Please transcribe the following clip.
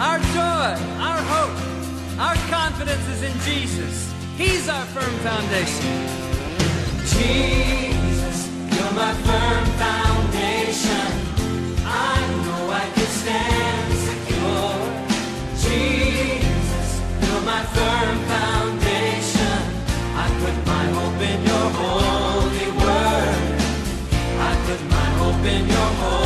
Our joy, our hope, our confidence is in Jesus. He's our firm foundation. Jesus, you're my firm foundation. I know I can stand secure. Jesus, you're my firm foundation. I put my hope in your holy word. I put my hope in your holy word.